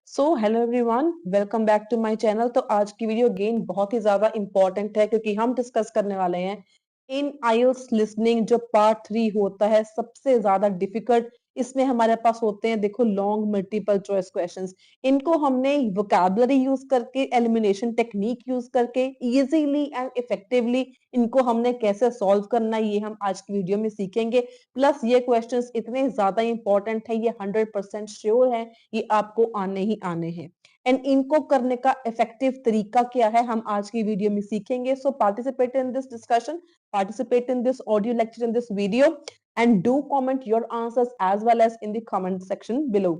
So hello everyone, welcome back to my channel. तो आज की वीडियो अगेन बहुत ही ज्यादा इंपॉर्टेंट है क्योंकि हम डिस्कस करने वाले हैं इन आईएलटीएस लिसनिंग जो पार्ट 3 होता है सबसे ज्यादा डिफिकल्ट। इसमें हमारे पास होते हैं, देखो, लॉन्ग मल्टीपल चॉइस क्वेश्चंस। इनको हमने वोकैबुलरी यूज करके, एलिमिनेशन टेक्निक यूज करके इजीली एंड इफेक्टिवली इनको हमने कैसे सॉल्व करना है ये हम आज की वीडियो में सीखेंगे। प्लस ये क्वेश्चंस इतने ज्यादा इंपॉर्टेंट है, ये 100% श्योर है ये आपको आने ही आने हैं। एंड इनको करने का इफेक्टिव तरीका क्या है हम आज की वीडियो में सीखेंगे। सो participate in this discussion, participate in this audio lecture in this video, and do comment your answers as well as in the comment section below.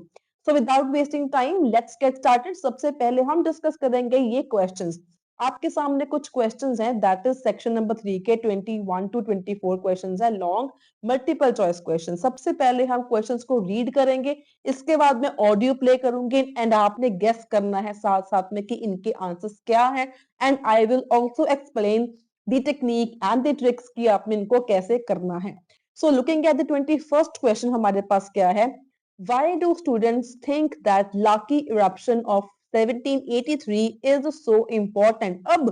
So without wasting time, let's get started. सबसे पहले हम discuss करेंगे ये questions. आपके सामने कुछ questions हैं, that is section number 3 के 21 to 24 क्वेश्चंस है, लॉन्ग मल्टीपल चॉइस क्वेश्चन। सबसे पहले हम क्वेश्चंस को रीड करेंगे, इसके बाद मैं ऑडियो प्ले करूंगी एंड आपने गेस करना है साथ साथ में कि इनके आंसर्स क्या है। And I will also explain the technique and the tricks की आपने इनको कैसे करना है। So looking at the 21st question हमारे पास क्या है, why do students think that lucky eruption of 1783 is so important. अब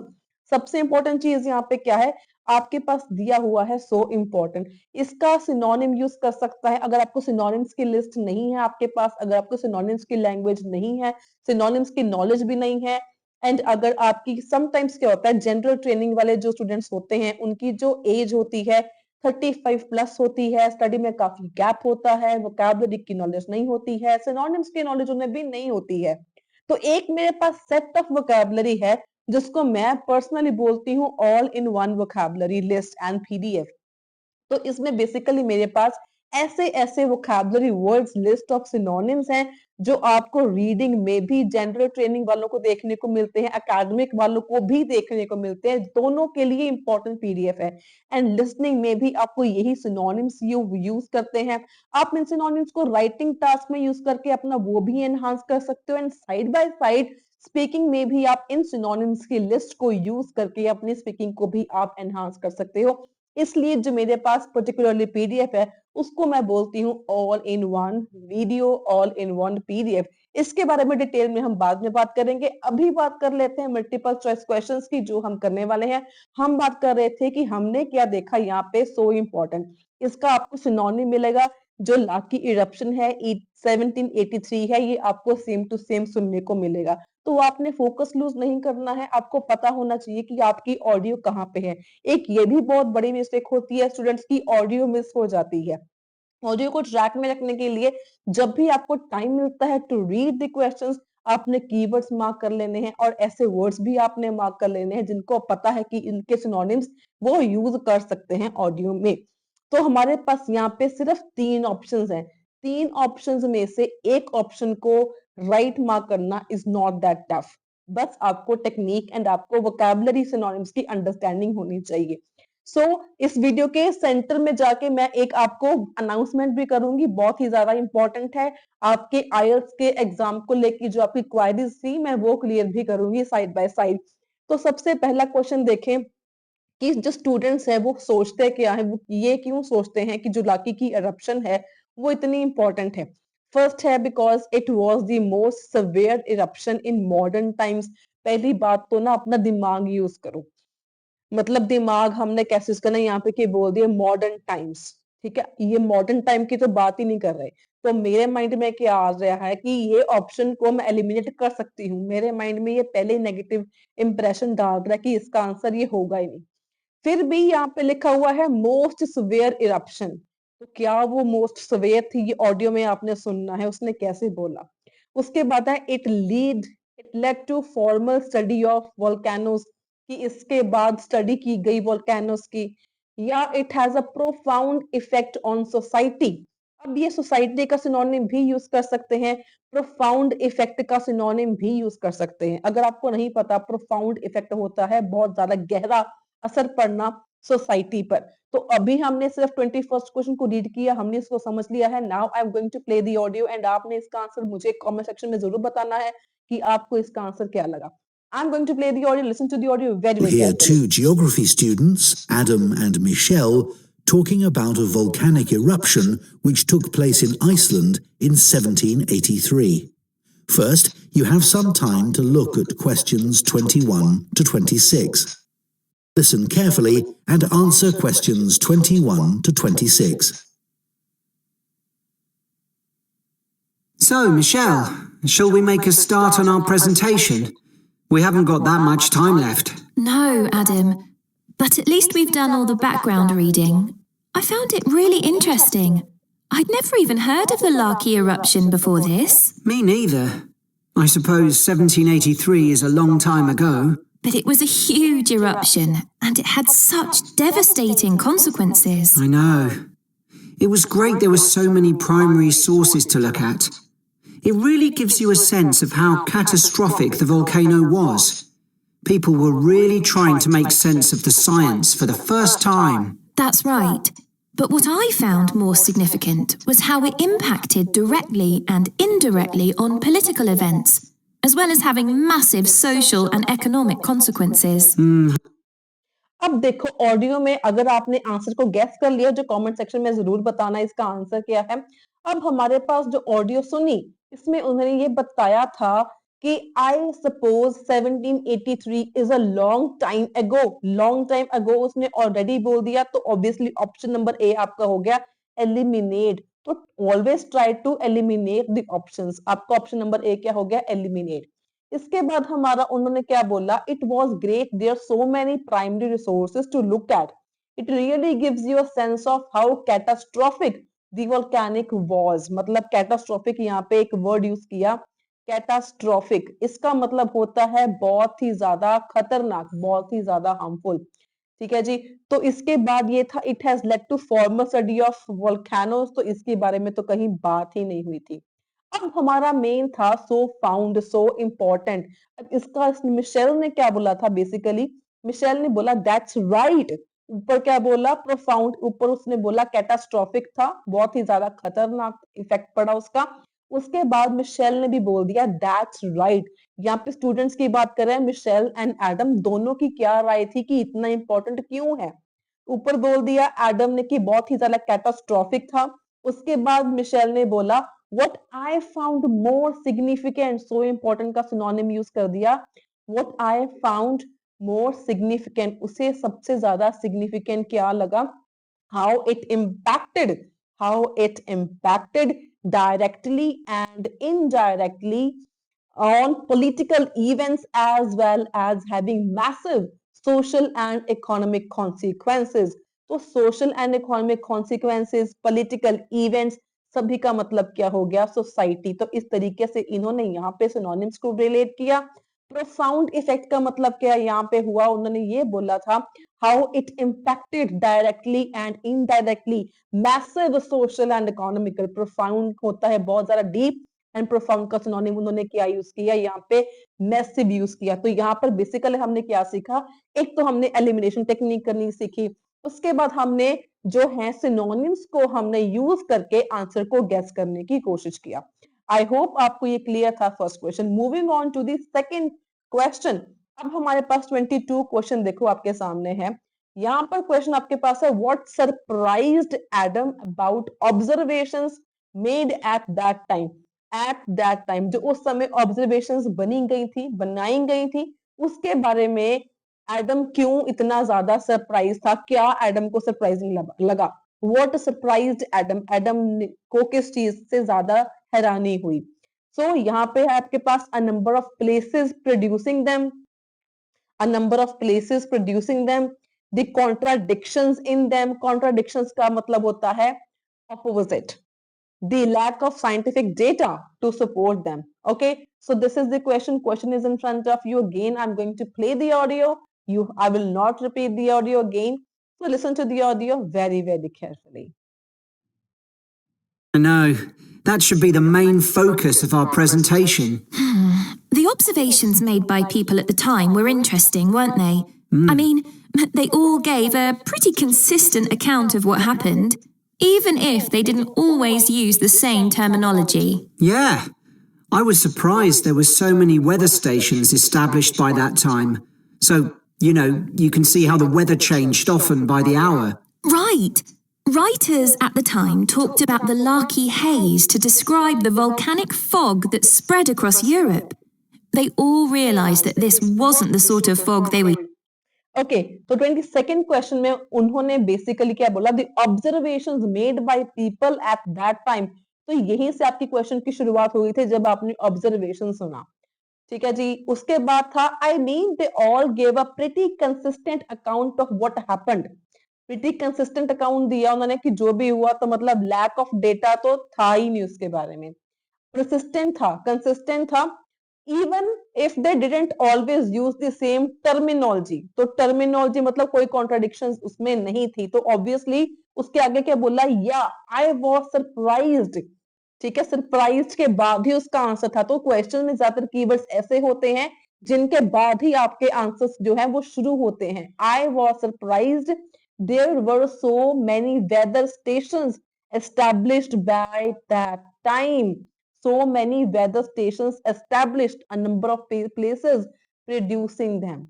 सबसे इंपॉर्टेंट चीज यहाँ पे क्या है, आपके पास दिया हुआ है सो इम्पोर्टेंट। इसका सिनोनिम यूज कर सकता है। अगर आपको सिनोनिम्स की लिस्ट नहीं है आपके पास, अगर आपको सिनोनिम्स की लैंग्वेज नहीं है, सिनोनिम्स की नॉलेज भी नहीं है, एंड अगर आपकी समटाइम्स क्या होता है, जनरल ट्रेनिंग वाले जो स्टूडेंट्स होते हैं उनकी जो एज होती है 35 प्लस होती है, स्टडी में काफी गैप होता है, वोकैबुलरी की नॉलेज नहीं होती है, सिनोनिम्स की नॉलेज उन्हें भी नहीं होती है। तो एक मेरे पास सेट ऑफ वोकैबुलरी है जिसको मैं पर्सनली बोलती हूँ all in one vocabulary list and PDF. तो इसमें बेसिकली मेरे पास ऐसे ऐसे vocabulary words, list of synonyms हैं जो आपको रीडिंग में भी जनरल ट्रेनिंग वालों को देखने को मिलते हैं, एकेडमिक वालों को भी देखने को मिलते हैं, दोनों के लिए इंपॉर्टेंट पीडीएफ है। एंड लिसनिंग में भी आपको यही सिनोनिम्स यूज करते हैं। आप इन सिनोनिम्स को राइटिंग टास्क में यूज करके अपना वो भी एनहांस कर सकते हो, and side by side speaking में भी आप इन सिनोनिम्स की लिस्ट को यूज करके अपनी स्पीकिंग को भी आप एनहांस कर सकते हो। इसलिए जो मेरे पास पर्टिकुलरली पीडीएफ है उसको मैं बोलती हूँ all in one video, all in one PDF. इसके बारे में डिटेल में हम बाद में बात करेंगे। अभी बात कर लेते हैं मल्टीपल चॉइस क्वेश्चंस की जो हम करने वाले हैं। हम बात कर रहे थे कि हमने क्या देखा यहाँ पे, सो इम्पोर्टेंट। इसका आपको सिनोनिम मिलेगा, जो लाकी इरप्शन है 1783 है, ये आपको सेम टू सेम सुनने को मिलेगा। तो आपने फोकस लूज नहीं करना है, आपको पता होना चाहिए कि आपकी ऑडियो कहाँ पे है। एक ये भी बहुत बड़ी मिस्टेक होती है स्टूडेंट्स की, ऑडियो मिस हो जाती है। ऑडियो को ट्रैक में रखने के लिए जब भी आपको टाइम मिलता है टू रीड द क्वेश्चंस, आपने कीवर्ड्स मार्क कर लेने हैं और ऐसे वर्ड्स भी आपने मार्क कर लेने हैं जिनको पता है कि इनके सिनोनिम्स वो यूज कर सकते हैं ऑडियो में। तो हमारे पास यहाँ पे सिर्फ 3 ऑप्शंस हैं। 3 ऑप्शंस में से एक ऑप्शन को राइट मार्क करना इज नॉट दैट टफ। बस आपको टेक्निक एंड आपको वोकैबुलरी सिनोनिम्स की अंडरस्टैंडिंग होनी चाहिए। सो इस वीडियो के सेंटर में जाके मैं एक आपको अनाउंसमेंट भी करूंगी, बहुत ही ज्यादा इंपॉर्टेंट है। आपके आईएलटीएस के एग्जाम को लेकर जो आपकी क्वारीज थी मैं वो क्लियर भी करूंगी साइड बाय साइड। तो सबसे पहला क्वेश्चन देखें कि जो स्टूडेंट्स है वो सोचते क्या है, वो ये क्यों सोचते हैं कि जो लाकी की इरप्शन है वो इतनी इंपॉर्टेंट है। फर्स्ट है because it was the most severe eruption in modern times. पहली बात तो ना अपना दिमाग यूज करो, मतलब दिमाग हमने कैसे यूज करना है, यहाँ पे क्या बोल दिया, मॉडर्न टाइम्स। ठीक है, ये मॉडर्न टाइम की तो बात ही नहीं कर रहे। तो मेरे माइंड में क्या आ रहा है कि ये ऑप्शन को मैं एलिमिनेट कर सकती हूँ। मेरे माइंड में ये पहले नेगेटिव इंप्रेशन डाल रहा है कि इसका आंसर ये होगा ही नहीं। फिर भी यहाँ पे लिखा हुआ है मोस्ट सिवियर इरप्शन। तो क्या वो मोस्ट सिवियर थी, ये ऑडियो में आपने सुनना है उसने कैसे बोला। उसके बाद है it led to formal study of volcanoes, कि इसके बाद स्टडी की गई वोल्केनोस की। या it has a profound effect on society. अब ये सोसाइटी का सिनोनिम भी यूज कर सकते हैं, प्रोफाउंड इफेक्ट का सिनोनिम भी यूज कर सकते हैं। अगर आपको नहीं पता, प्रोफाउंड इफेक्ट होता है बहुत ज्यादा गहरा असर पड़ना सोसाइटी पर। तो अभी हमने सिर्फ 21st क्वेश्चन को रीड किया, हमने इसको समझ लिया है। Now I am going to play the audio and आपने इसका आंसर मुझे कमेंट सेक्शन में जरूर बताना है कि आपको इसका आंसर क्या लगा। I'm going to play the audio. Listen to the audio very, very Here, carefully. 2 geography students, Adam and Michelle, talking about a volcanic eruption which took place in Iceland in 1783. First, you have some time to look at questions 21 to 26. Listen carefully and answer questions 21 to 26. So, Michelle, shall we make a start on our presentation? We haven't got that much time left. No, Adam. But at least we've done all the background reading. I found it really interesting. I'd never even heard of the Laki eruption before this. Me neither. I suppose 1783 is a long time ago. But it was a huge eruption, and it had such devastating consequences. I know. It was great there were so many primary sources to look at. It really gives you a sense of how catastrophic the volcano was. People were really trying to make sense of the science for the first time. That's right. But what I found more significant was how it impacted directly and indirectly on political events, as well as having massive social and economic consequences. अब देखो audio में अगर आपने answer को guess कर लिया जो comment section में जरूर बताना इसका आंसर क्या है। अब हमारे पास जो ऑडियो सुनी इसमें उन्होंने ये बताया था कि I suppose 1783 is a long time ago उसने ऑलरेडी बोल दिया तो ऑब्वियसली ऑप्शन नंबर ए आपका हो गया एलिमिनेट। तो always try to eliminate the options. आपका ऑप्शन नंबर ए क्या हो गया एलिमिनेट। इसके बाद हमारा उन्होंने क्या बोला it was great there so many primary resources to look at it really gives you a sense of how catastrophic the volcanic was. मतलब कैटास्ट्रोफिक यहाँ पे एक वर्ड यूज किया कैटास्ट्रोफिक। इसका मतलब होता है बहुत ही ज्यादा खतरनाक, बहुत ही ज्यादा हार्मफुल। ठीक है जी। तो इसके बाद ये था it has led to formal study of volcanoes. तो इसके बारे में तो कहीं बात ही नहीं हुई थी। अब हमारा मेन था सो फाउंड सो इम्पोर्टेंट। अब इसका मिशेल ने क्या बोला था बेसिकली मिशेल ने बोला दैट्स राइट। ऊपर क्या बोला प्रोफाउंड, ऊपर उसने बोला कैटास्ट्रोफिक था, बहुत ही ज्यादा खतरनाक इफेक्ट पड़ा उसका। उसके बाद मिशेल ने भी बोल दिया दैट्स राइट। यहाँ पे स्टूडेंट्स की बात कर रहे हैं मिशेल एंड एडम दोनों की क्या राय थी कि इतना इंपॉर्टेंट क्यों है। ऊपर बोल दिया एडम ने कि बहुत ही ज्यादा कैटास्ट्रोफिक था। उसके बाद मिशेल ने बोला what I found more significant, so important का सिनोनिम यूज कर दिया what I found more significant। उसे सबसे ज्यादा सिग्निफिकेंट क्या लगा how it impacted directly and indirectly on political events as well as having massive social and economic consequences। तो social and economic consequences, political events सभी का मतलब क्या हो गया सोसाइटी। तो इस तरीके से इन्होंने यहाँ पे सिनोनिम्स को रिलेट किया। प्रोफाउंड इफेक्ट का मतलब क्या यहाँ पे हुआ उन्होंने ये बोला था how it impacted directly and indirectly massive social and economical. Profound होता है बहुत ज्यादा डीप एंड प्रोफाउंड का सिनोनिम उन्होंने क्या यूज किया यहाँ पे मैसिव यूज किया। तो यहाँ पर बेसिकली हमने क्या सीखा एक तो हमने एलिमिनेशन टेक्निक करनी सीखी। उसके बाद हमने जो है सिनोनिम्स को हमने यूज करके आंसर को गेस करने की कोशिश किया। आई होप आपको ये क्लियर था first question. Moving on to the second question. अब हमारे पास 22 क्वेश्चन देखो आपके सामने है। यहाँ पर क्वेश्चन आपके पास है what surprised Adam about observations made at that time. At that time जो उस समय ऑब्जर्वेशंस बनाई गई थी उसके बारे में एडम क्यों इतना ज्यादा सरप्राइज था, क्या एडम को सरप्राइजिंग लगा। व्हाट सरप्राइज्ड एडम, एडम को किस चीज से ज्यादा हैरानी हुई। सो यहाँ पे है आपके पास a number of places producing them, the contradictions in them. Contradictions का मतलब होता है opposite. The lack of scientific data to support them. Okay, so this is the question. Question is in front of you again. I'm going to play the audio. I will not repeat the audio again. So listen to the audio very, very carefully. No, that should be the main focus of our presentation. The observations made by people at the time were interesting, weren't they? I mean, they all gave a pretty consistent account of what happened, even if they didn't always use the same terminology. Yeah, I was surprised there were so many weather stations established by that time. So, you know, you can see how the weather changed often by the hour. Right. Writers at the time talked about the Laki haze to describe the volcanic fog that spread across Europe. They all realized that this wasn't the sort of fog they were. Okay, तो 22nd question में उन्होंने basically क्या बोला, the observations made by people at that time. तो यहीं से आपकी question की शुरुआत हुई थी जब आपने ऑब्जर्वेशन सुना, ठीक है जी। उसके बाद था I mean they all gave a pretty consistent account of what happened. Pretty consistent account दिया उन्होंने कि जो भी हुआ, तो मतलब लैक ऑफ डेटा तो था ही नहीं उसके बारे में। persistent था, consistent था, even if they didn't always use the same terminology। तो terminology मतलब कोई contradictions उसमें नहीं थी, तो obviously उसके आगे क्या बोला, या I was surprised, ठीक है। सरप्राइज के बाद ही उसका आंसर था। तो क्वेश्चन में ज्यादातर कीवर्ड्स ऐसे होते हैं जिनके बाद ही आपके आंसर्स जो है वो शुरू होते हैं। I was surprised there were so many weather stations established by that time। so many weather stations established, a number of places producing them,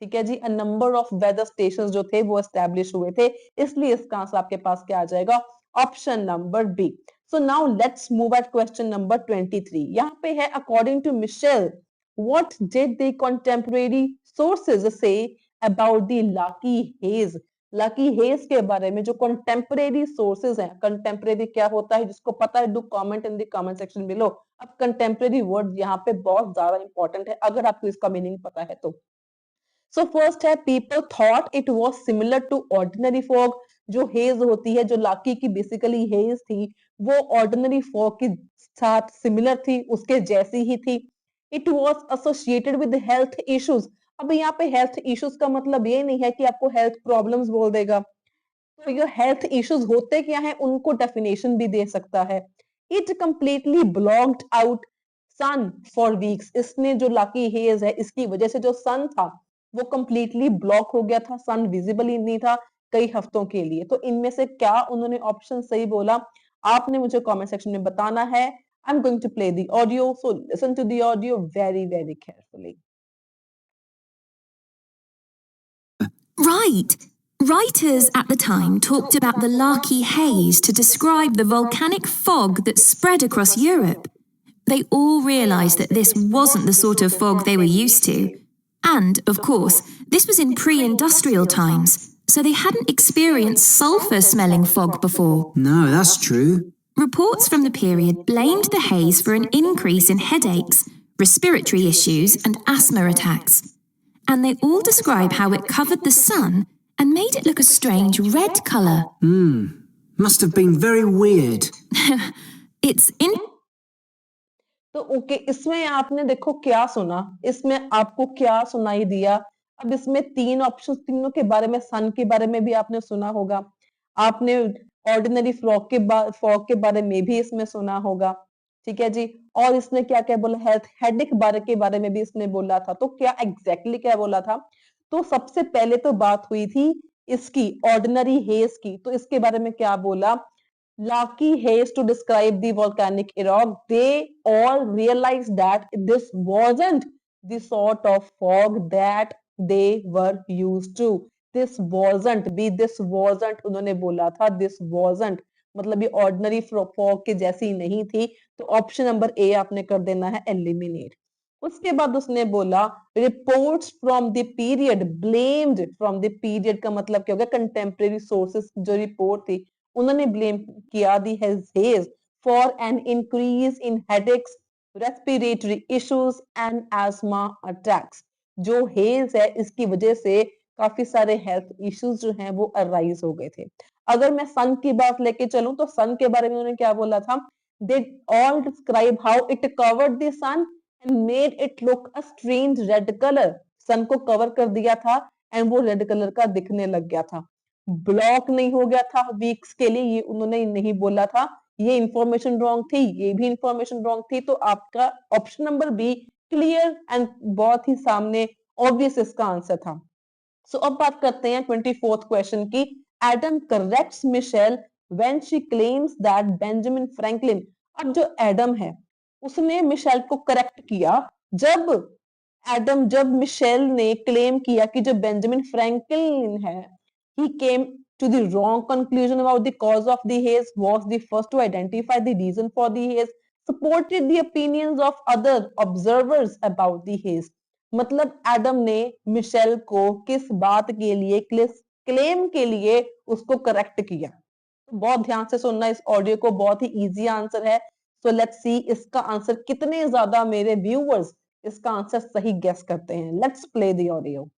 ठीक है जी। a number of weather stations जो थे वो establish हुए थे, इसलिए इसका आंसर आपके पास क्या आ जाएगा, option number B. So now let's move at question number 23। यहाँ पे है according to Michelle, what did the contemporary sources say about the lucky haze? Lucky hedge के बारे में जो कंटेम्परेरी सोर्सेज हैं, कंटेम्परेरी क्या होता है, जिसको पता है do comment in the comment section below. अब कंटेम्परेरी वर्ड यहाँ पे बहुत ज्यादा इंपॉर्टेंट है अगर आपको इसका मीनिंग पता है तो। सो फर्स्ट है people thought it was similar to ordinary fog. जो हेज होती है, जो लाकी की बेसिकली हेज थी, वो ऑर्डिनरी फॉग के साथ सिमिलर थी, उसके जैसी ही थी। It was associated with health issues. अब यहाँ पे हेल्थ इश्यूज का मतलब ये नहीं है कि आपको हेल्थ प्रॉब्लम्स बोल देगा, तो ये हेल्थ इश्यूज होते क्या है उनको डेफिनेशन भी दे सकता है। It completely blocked out sun for weeks. इसने जो लाकी हेज है, इसकी वजह से जो सन था वो कंप्लीटली ब्लॉक हो गया था, सन विजिबल ही नहीं था कई हफ्तों के लिए। तो इनमें से क्या उन्होंने ऑप्शन सही बोला, आपने मुझे कमेंट सेक्शन में बताना है। I am going to play the audio, so listen to the audio very very carefully. Right. Writers at the time talked about the Larky Haze to describe the volcanic fog that spread across Europe. They all realized that this wasn't the sort of fog they were used to. And, of course, this was in pre-industrial times, so they hadn't experienced sulfur-smelling fog before. No, that's true. Reports from the period blamed the haze for an increase in headaches, respiratory issues, and asthma attacks. And they all describe how it covered the sun and made it look a strange red colour. Must have been very weird. It's in... तो okay, इसमें आपने देखो क्या सुना, इसमें आपको क्या सुनाई दिया। अब इसमें तीन ऑप्शन, तीनों के बारे में, सन के बारे में भी आपने सुना होगा, आपने ऑर्डिनरी फॉग के बारे में भी इसमें सुना होगा, ठीक है जी। और इसने क्या क्या बोला, हेल्थ हेडेक के बारे में भी इसने बोला था। तो क्या एग्जैक्टली क्या बोला था, तो सबसे पहले तो बात हुई थी इसकी ऑर्डिनरी हेज की। तो इसके बारे में क्या बोला, Lucky haze to describe the volcanic epoch. They all realized that this wasn't the sort of fog that they were used to. This wasn't उन्होंने बोला था, this wasn't मतलब ये ऑर्डिनरी फॉग के जैसी नहीं थी। तो ऑप्शन नंबर ए आपने कर देना है एलिमिनेट। उसके बाद उसने बोला reports from the period blamed, from the period का मतलब क्या हो गया, कंटेम्परेरी सोर्सेस जो रिपोर्ट थी उन्होंने ब्लेम किया the haze for an increase in headaches, respiratory issues and asthma attacks. जो हेज है इसकी वजह से काफी सारे हेल्थ इश्यूज जो हैं वो अराइज हो गए थे। अगर मैं सन की बात लेके चलूं तो सन के बारे में उन्होंने क्या बोला था, they all describe how it covered the sun and made it look a strange red colour. Sun को कवर कर दिया था एंड वो रेड कलर का दिखने लग गया था, ब्लॉक नहीं हो गया था वीक्स के लिए, ये उन्होंने नहीं बोला था। ये इंफॉर्मेशन रॉन्ग थी, ये भी इंफॉर्मेशन रॉन्ग थी। तो आपका option number B clear and बहुत ही सामने ऑब्वियस इसका आंसर था। सो अब बात करते हैं 24th क्वेश्चन की। Adam corrects Michelle when she claims that Benjamin Franklin. अब जो एडम है उसने मिशेल को करेक्ट किया जब मिशेल ने क्लेम किया कि जो बेंजामिन फ्रैंकलिन है, he came to the wrong conclusion about the cause of the haze, was the first to identify the reason for the haze. supported the opinions of other observers about the haze. मतलब Adam ने Michel को किस बात के लिए, claim के लिए उसको करेक्ट किया। बहुत ध्यान से सुनना इस ऑडियो को, बहुत ही इजी आंसर है। सो लेट्स सी इसका आंसर कितने ज्यादा मेरे व्यूअर्स इसका आंसर सही गेस करते हैं। Let's play the audio.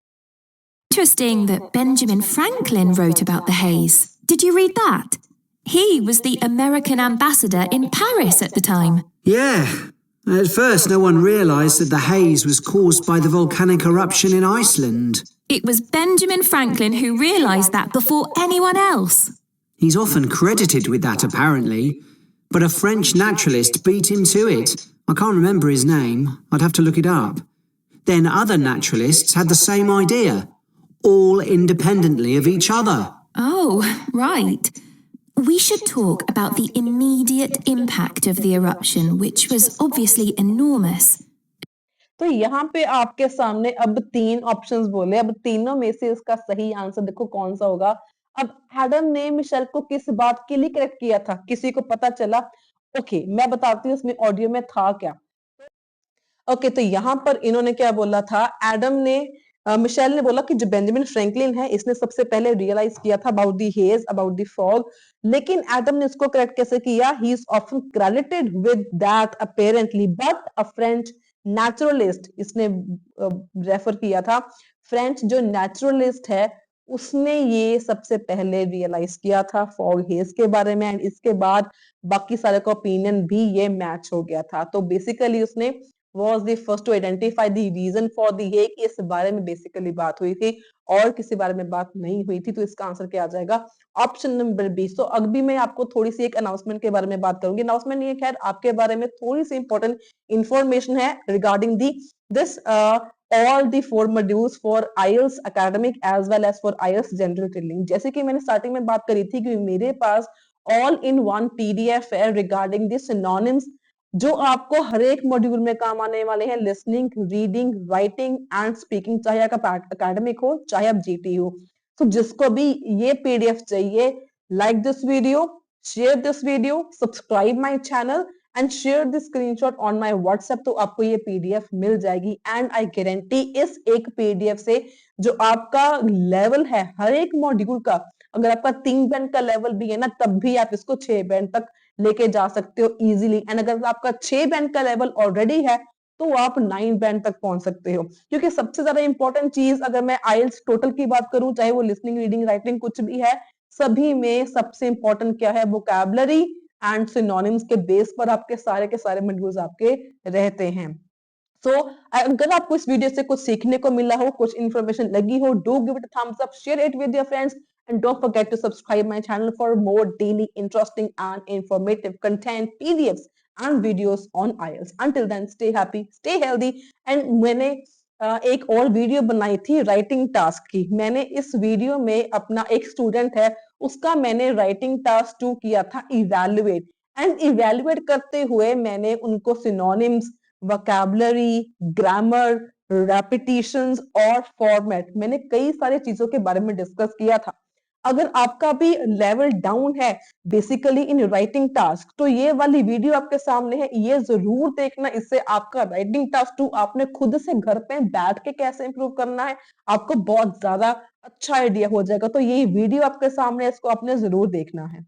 Interesting that Benjamin Franklin wrote about the haze. Did you read that? He was the American ambassador in Paris at the time. Yeah. At first, no one realised that the haze was caused by the volcanic eruption in Iceland. It was Benjamin Franklin who realised that before anyone else. He's often credited with that, apparently, but a French naturalist beat him to it. I can't remember his name. I'd have to look it up. Then other naturalists had the same idea, all independently of each other. Oh, right. We should talk about the immediate impact of the eruption, which was obviously enormous. तो यहाँ पे आपके सामने अब 3 options बोले, अब तीनों में से इसका सही आंसर देखो कौन सा होगा। अब एडम ने मिशेल को किस बात के लिए करेक्ट किया था, किसी को पता चला? ओके, मैं बताती हूँ इसमें ऑडियो में था क्या। ओके, तो यहाँ पर इन्होंने क्या बोला था, एडम ने मिशेल ने बोला कि जो बेंजामिन फ्रैंकलिन है इसने सबसे पहले रियलाइज किया था about the hedge, about the fog, लेकिन एडम ने इसको करेक्ट कैसे किया? He is often credited with that apparently, but a French naturalist, इसने रेफर किया था फ्रेंच जो नेचुरलिस्ट है उसने ये सबसे पहले रियलाइज किया था फॉग हेज के बारे में, एंड इसके बाद बाकी सारे का ओपिनियन भी ये मैच हो गया था। तो बेसिकली उसने was the first to identify the reason for the haze, इस बारे में बेसिकली बात हुई थी और किसी बारे में बात नहीं हुई थी। तो इसका आंसर क्या आ जाएगा? Option number B. सो अभी मैं आपको थोड़ी सी एक अनाउंसमेंट के बारे में बात करूंगी। अनाउंसमेंट ये खैर आपके बारे में थोड़ी सी इंपॉर्टेंट इंफॉर्मेशन है regarding the this all the 4 modules for IELTS academic as well as for IELTS general training। जैसे कि मैंने स्टार्टिंग में बात करी थी कि मेरे पास all in one PDF है रिगार्डिंग दी सिनोनिम्स जो आपको हर एक मॉड्यूल में काम आने वाले हैं, listening, reading, writing and speaking, चाहे आपका एकेडमिक हो चाहे आप जीटी हो। तो जिसको भी ये पीडीएफ चाहिए, like this video, share this video, subscribe my channel and share this screenshot on my WhatsApp, तो आपको ये पीडीएफ मिल जाएगी। एंड आई गारंटी इस एक पीडीएफ से जो आपका लेवल है हर एक मॉड्यूल का, अगर आपका 3 बैंड का लेवल भी है ना, तब भी आप इसको 6 बैंड तक लेके जा सकते हो इजीली। एंड अगर आपका 6 बैंड का लेवल ऑलरेडी है तो आप 9 बैंड तक पहुंच सकते हो। क्योंकि सबसे ज्यादा इंपॉर्टेंट चीज अगर मैं आइल्स टोटल की बात करूं, चाहे वो लिसनिंग, रीडिंग, राइटिंग कुछ भी है, सभी में सबसे इंपॉर्टेंट क्या है? वोकैबुलरी एंड सिनोनिम्स के बेस पर आपके सारे मॉड्यूल्स आपके रहते हैं। सो अगर आपको इस वीडियो से कुछ सीखने को मिला हो, कुछ इंफॉर्मेशन लगी हो, do give it a thumbs up, share it with your friends and don't forget to subscribe my channel for more daily interesting and informative content, PDFs and videos on IELTS. Until then, stay happy, stay healthy। and मैंने एक और video बनाई थी writing task की। मैंने इस video में अपना एक स्टूडेंट है उसका मैंने राइटिंग टास्क 2 किया था इवैल्यूएट, एंड इवैल्यूएट करते हुए मैंने उनको सिनोनिम्स, वोकैबुलरी, ग्रामर, रेपिटेशंस और फॉर्मेट, मैंने कई सारी चीजों के बारे में डिस्कस किया था। अगर आपका भी लेवल डाउन है बेसिकली इन राइटिंग टास्क, तो ये वाली वीडियो आपके सामने है, ये जरूर देखना। इससे आपका राइटिंग टास्क 2 आपने खुद से घर पे बैठ के कैसे इंप्रूव करना है आपको बहुत ज्यादा अच्छा आइडिया हो जाएगा। तो ये वीडियो आपके सामने है, इसको आपने जरूर देखना है।